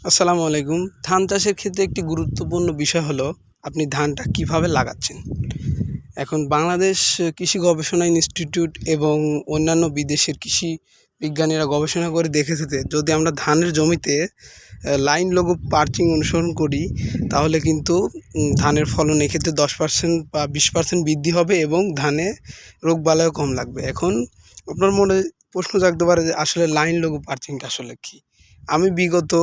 আসসালামু আলাইকুম। ধান চাষের ক্ষেত্রে একটি গুরুত্বপূর্ণ বিষয় হলো আপনি ধানটা কিভাবে লাগাচ্ছেন। এখন বাংলাদেশ কৃষি গবেষণা ইনস্টিটিউট এবং অন্যান্য বিদেশের কৃষি বিজ্ঞানীরা গবেষণা করে দেখেছে যে যদি আমরা ধানের জমিতে লাইন লগো পার্চিং অনুসরণ করি তাহলে কিন্তু ধানের ফলন এক্ষেত্রে 10% বা 20% বৃদ্ধি হবে এবং ধানে রোগবালাইও কম লাগবে। এখন আপনার মনে প্রশ্ন জাগতে পারে যে আসলে লাইন লগো পার্চিংটা আসলে কী? আমি বিগত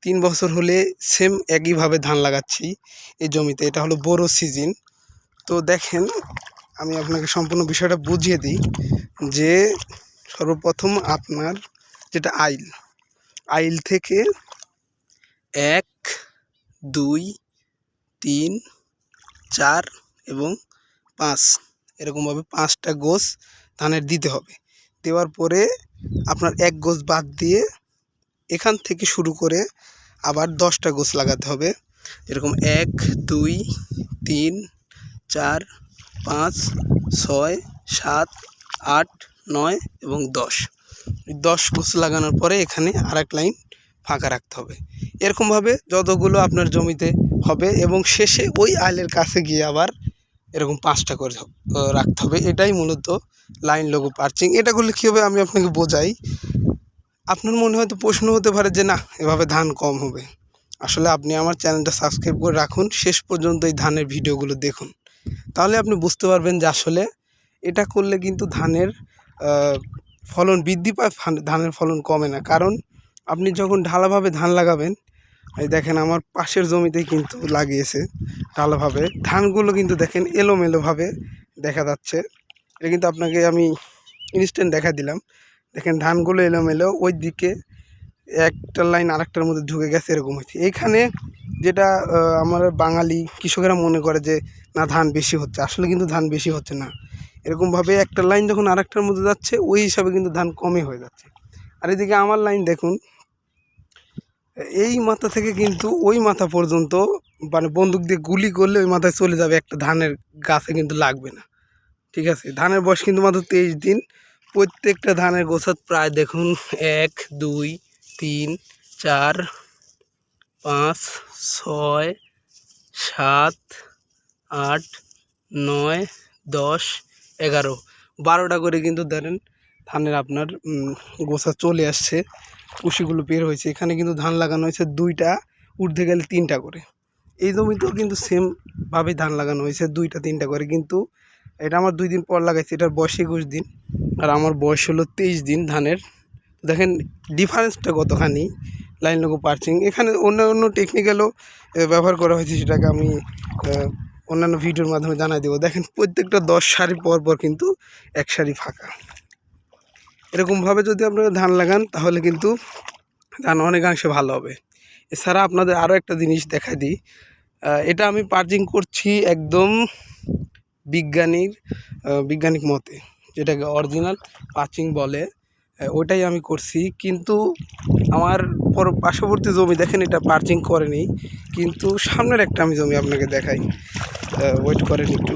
3 বছর হলে সেম একইভাবে ধান লাগাচ্ছি এই জমিতে। এটা হলো বোরো সিজন। তো দেখেন আমি আপনাকে সম্পূর্ণ বিষয়টা বুঝিয়ে দিই যে সর্বপ্রথম আপনার যেটা আইল থেকে 1, 2, 3, 4 এবং 5 এরকমভাবে 5টা গোছ ধানের দিতে হবে। দেওয়ার পরে আপনার 1 গোছ বাদ দিয়ে এখান থেকে শুরু করে আবার 10টা গোছ লাগাতে হবে। এরকম 1, 2, 3, 4, 5, 6, 7, 8, 9 এবং 10। 10 গোছ লাগানোর পরে এখানে আরেক লাইন ফাঁকা রাখতে হবে। এরকমভাবে যতগুলো আপনার জমিতে হবে এবং শেষে ওই আইলের কাছে গিয়ে আবার এরকম 5টা করে রাখতে হবে। এটাই মূলত লাইন লগো পার্চিং। এটা করলে কী হবে আমি আপনাকে বোঝাই। আপনার মনে হয়তো প্রশ্ন হতে পারে যে না এভাবে ধান কম হবে। আসলে আপনি আমার চ্যানেলটা সাবস্ক্রাইব করে রাখুন, শেষ পর্যন্ত এই ধানের ভিডিওগুলো দেখুন, তাহলে আপনি বুঝতে পারবেন যে আসলে এটা করলে কিন্তু ধানের ফলন বৃদ্ধি পায়, ধানের ফলন কমে না। কারণ আপনি যখন ঢালাভাবে ধান লাগাবেন, এই দেখেন আমার পাশের জমিতেই কিন্তু লাগিয়েছে ঢালাভাবে, ধানগুলো কিন্তু দেখেন এলোমেলোভাবে দেখা যাচ্ছে। এটা কিন্তু আপনাকে আমি ইনস্ট্যান্ট দেখা দিলাম। দেখেন ধানগুলো এলোমেলো, ওই দিকে একটা লাইন আরেকটার মধ্যে ঢুকে গেছে, এরকম হচ্ছে। এইখানে যেটা আমার বাঙালি কৃষকেরা মনে করে যে না ধান বেশি হচ্ছে, আসলে কিন্তু ধান বেশি হচ্ছে না। এরকমভাবে একটা লাইন যখন আরেকটার মধ্যে যাচ্ছে ওই হিসাবে কিন্তু ধান কমই হয়ে যাচ্ছে। আর এদিকে আমার লাইন দেখুন, এই মাথা থেকে কিন্তু ওই মাথা পর্যন্ত মানে বন্দুক দিয়ে গুলি করলে ওই মাথায় চলে যাবে, একটা ধানের গাছে কিন্তু লাগবে না। ঠিক আছে, ধানের বয়স কিন্তু মাত্র 23 দিন। প্রত্যেকটা ধানের গোছাত প্রায় দেখুন 1, 2, 3, 4, 5, 6, 7, 8, 9, 10, 11, 12টা করে কিন্তু ধরেন ধানের আপনার গোছা চলে আসছে, কুশিগুলো বের হয়েছে। এখানে কিন্তু ধান লাগানো হয়েছে 2টা, উঠতে গেলে 3টা করে। এই জমিতেও কিন্তু সেমভাবেই ধান লাগানো হয়েছে 2টা 3টা করে, কিন্তু এটা আমার 2 দিন পর লাগাইছে। এটার বয়স 21 দিন আর আমার বয়স হলো 23 দিন ধানের। দেখেন ডিফারেন্সটা কতখানি লাইন লগো পার্চিং। এখানে অন্য টেকনিক্যালও ব্যবহার করা হয়েছে, সেটাকে আমি অন্যান্য ভিডিওর মাধ্যমে জানাই দেবো। দেখেন প্রত্যেকটা 10 সারি পর পর কিন্তু এক সারি ফাঁকা। এরকমভাবে যদি আপনারা ধান লাগান তাহলে কিন্তু ধান অনেকাংশে ভালো হবে। এছাড়া আপনাদের আরও একটা জিনিস দেখাই দিই। এটা আমি পার্চিং করছি একদম বৈজ্ঞানিক মতে, যেটাকে অরিজিনাল পার্চিং বলে, ওটাই আমি করছি। কিন্তু আমার পার্শ্ববর্তী জমি দেখেন এটা পার্চিং করেনি, কিন্তু সামনের একটা আমি জমি আপনাকে দেখাই, ওয়েট করেন একটু।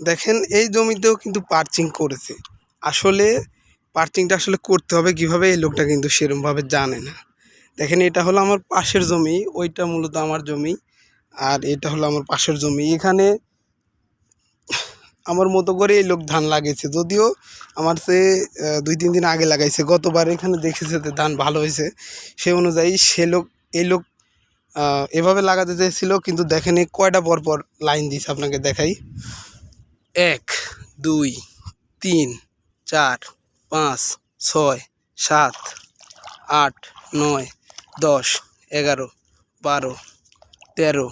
দেখেন এই জমিতেও কিন্তু পার্চিং করেছে। আসলে পার্চিংটা আসলে করতে হবে কীভাবে এই লোকটা কিন্তু সেরকমভাবে জানে না। দেখেন এটা হলো আমার পাশের জমি, ওইটা মূলত আমার জমি, আর এটা হলো আমার পাশের জমি। এখানে আমার মতো করে এই লোক ধান লাগিয়েছে, যদিও আমার সে 2-3 দিন আগে লাগাইছে। গতবার এখানে দেখেছে যে ধান ভালো হয়েছে, সে অনুযায়ী এই লোক এভাবে লাগাতে চেয়েছিল, কিন্তু দেখেন এই কয়টা পরপর লাইন দিয়েছে আপনাকে দেখাই। 1, 2, 3, 4, 5, 6, 7, 8, 9, 10, 11, 12, 13,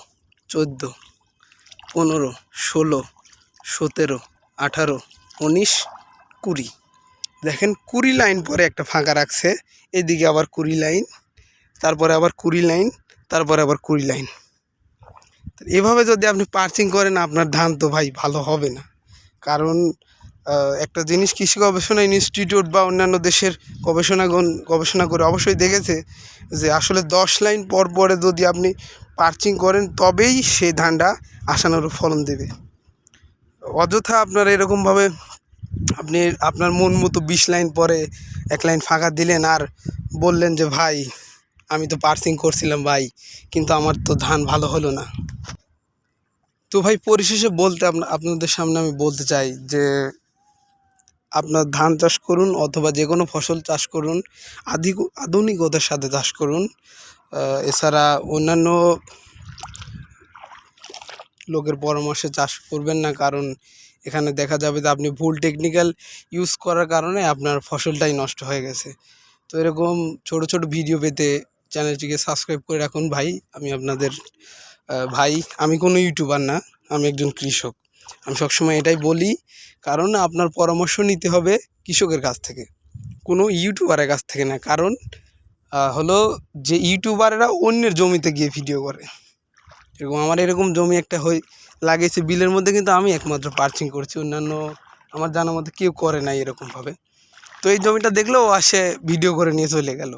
14, 15, 16, 17, 18, 19, 20। দেখেন 20 লাইন পরে একটা ফাঁকা রাখছে, এদিকে আবার 20 লাইন, তারপরে আবার 20 লাইন, তারপরে আবার 20 লাইন। এভাবে যদি আপনি পার্চিং করেন আপনার ধান তো ভাই ভালো হবে না। কারণ একটা জিনিস কৃষি গবেষণা ইনস্টিটিউট বা অন্যান্য দেশের গবেষণা করে অবশ্যই দেখেছে যে আসলে 10 লাইন পর পরে যদি আপনি পার্চিং করেন তবেই সেই ধানটা আশানুরূপ ফলন দেবে। অযথা আপনারা এরকমভাবে আপনি আপনার মন মতো 20 লাইন পরে 1 লাইন ফাঁকা দিলেন আর বললেন যে ভাই আমি তো পার্সিং করছিলাম ভাই, কিন্তু আমার তো ধান ভালো হলো না। তো ভাই পরিশেষে বলতে আপনাদের সামনে আমি বলতে চাই যে আপনার ধান চাষ করুন অথবা যে কোনো ফসল চাষ করুন, আধুনিকতার সাথে চাষ করুন। এছাড়া অন্যান্য লোকের পরামর্শে চাষ করবেন না, কারণ এখানে দেখা যাবে যে আপনি ভুল টেকনিক্যাল ইউজ করার কারণে আপনার ফসলটাই নষ্ট হয়ে গেছে। তো এরকম ছোট ছোট ভিডিও পেতে চ্যানেলটিকে সাবস্ক্রাইব করে রাখুন ভাই। আমি আপনাদের ভাই, আমি কোনো ইউটিউবার না, আমি একজন কৃষক। আমি সবসময় এটাই বলি, কারণ আপনার পরামর্শ নিতে হবে কৃষকের কাছ থেকে, কোনো ইউটিউবারের কাছ থেকে না। কারণ হলো যে ইউটিউবাররা অন্যের জমিতে গিয়ে ভিডিও করে, এরকম আমার এরকম জমি একটা লাগিয়েছে বিলের মধ্যে, কিন্তু আমি একমাত্র পার্চিং করছি, অন্যান্য আমার জানার মধ্যে কেউ করে নাই এরকমভাবে। তো এই জমিটা দেখলেও আসে ভিডিও করে নিয়ে চলে গেল,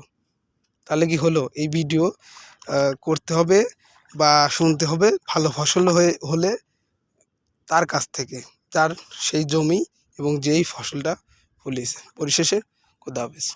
তাহলে কি হলো? এই ভিডিও করতে হবে বা শুনতে হবে ভালো ফসল হলে তার কাছ থেকে, যার সেই জমি এবং যেই ফসলটা ফলিয়েছে। পরিশেষে খোদা হাফেজ।